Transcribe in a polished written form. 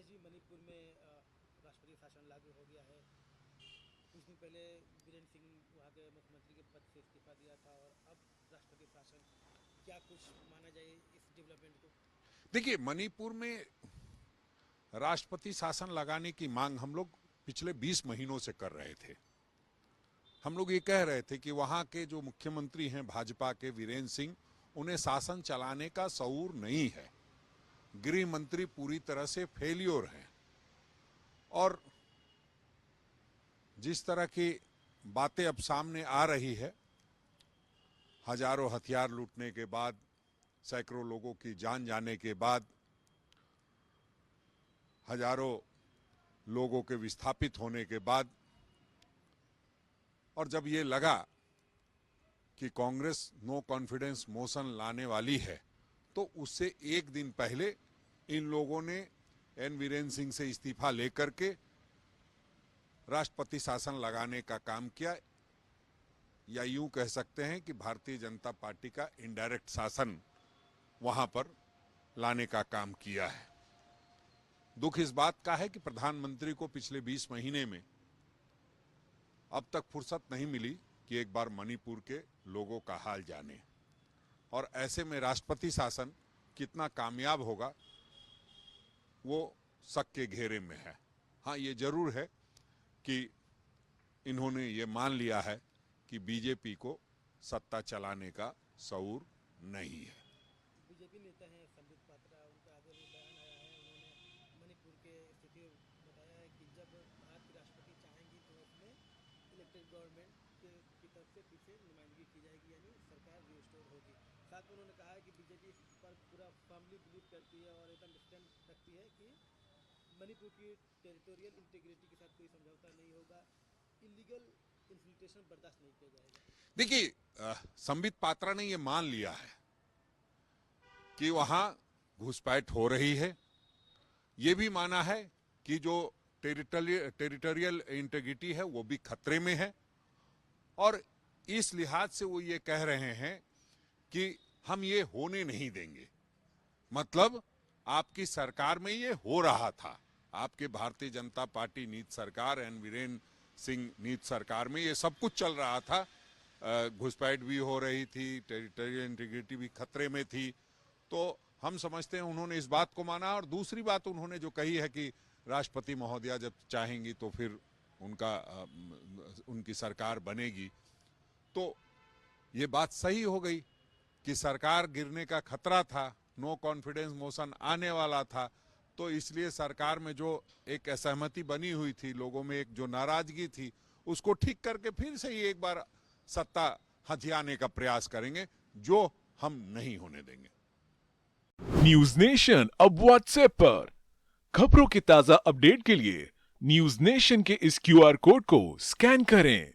जी, मणिपुर में राष्ट्रपति शासन लागू हो गया है। कुछ दिन पहले बीरेंद्र सिंह वहाँ के मुख्यमंत्री के पद से इस्तीफा दिया था और अब राष्ट्रपति शासन, क्या कुछ माना जाए इस डेवलपमेंट को? देखिए, मणिपुर में राष्ट्रपति शासन लगाने की मांग हम लोग पिछले 20 महीनों से कर रहे थे। हम लोग ये कह रहे थे कि वहां के जो मुख्यमंत्री हैं भाजपा के वीरेंद्र सिंह, उन्हें शासन चलाने का शऊर नहीं है। गृह मंत्री पूरी तरह से फेलियर हैं और जिस तरह की बातें अब सामने आ रही है, हजारों हथियार लूटने के बाद, सैकड़ों लोगों की जान जाने के बाद, हजारों लोगों के विस्थापित होने के बाद, और जब ये लगा कि कांग्रेस नो कॉन्फिडेंस मोशन लाने वाली है, तो उससे एक दिन पहले इन लोगों ने एन वीरेंद्र सिंह से इस्तीफा लेकर के राष्ट्रपति शासन लगाने का काम किया, या यूं कह सकते हैं कि भारतीय जनता पार्टी का इनडायरेक्ट शासन वहां पर लाने का काम किया है। दुख इस बात का है कि प्रधानमंत्री को पिछले 20 महीने में अब तक फुर्सत नहीं मिली कि एक बार मणिपुर के लोगों का हाल जाने, और ऐसे में राष्ट्रपति शासन कितना कामयाब होगा वो शक के घेरे में है। हाँ, ये जरूर है कि इन्होंने ये मान लिया है कि बीजेपी को सत्ता चलाने का शऊर नहीं है। बीजेपी नेता हैं संबित पात्रा, उनका आगे भी बयान आया है। उन्होंने मणिपुर के स्थिति बताया है कि जब भारत की राष्ट्रपति चाहेंगी तो उसमें इलेक्टेड गवर्नमेंट की तरफ से फिर से नुमाइंदगी की जाएगी, यानी सरकार रिस्टोर होगी। साथ में उन्होंने कहा है कि बीजेपी इस पर पूरा फर्मली बिलीव करती है और एकदम स्टैंड रखती है कि मणिपुर की टेरिटोरियल इंटीग्रिटी के साथ कोई समझौता नहीं होगा, इलीगल इन्फिल्ट्रेशन बर्दाश्त नहीं किया जाएगा। देखिए, संबित पात्रा ने ये मान लिया है कि वहां घुसपैठ हो रही है। ये भी माना है कि जो टेरिटोरियल इंटीग्रिटी है वो भी खतरे में है, और इस लिहाज से वो ये कह रहे हैं कि हम ये होने नहीं देंगे। मतलब आपकी सरकार में ये हो रहा था, आपके भारतीय जनता पार्टी नीति सरकार एन वीरेंद्र सिंह नीति सरकार में ये सब कुछ चल रहा था। घुसपैठ भी हो रही थी, टेरिटोरियल इंटीग्रिटी भी खतरे में थी। तो हम समझते हैं उन्होंने इस बात को माना। और दूसरी बात उन्होंने जो कही है कि राष्ट्रपति महोदया जब चाहेंगी तो फिर उनकी सरकार बनेगी, तो ये बात सही हो गई कि सरकार गिरने का खतरा था, नो कॉन्फिडेंस मोशन आने वाला था, तो इसलिए सरकार में जो एक असहमति बनी हुई थी, लोगों में एक जो नाराजगी थी, उसको ठीक करके फिर से ही एक बार सत्ता हथियाने का प्रयास करेंगे, जो हम नहीं होने देंगे। न्यूज नेशन अब व्हाट्सएप पर खबरों की ताजा अपडेट के लिए न्यूज नेशन के इस क्यूआर कोड को स्कैन करें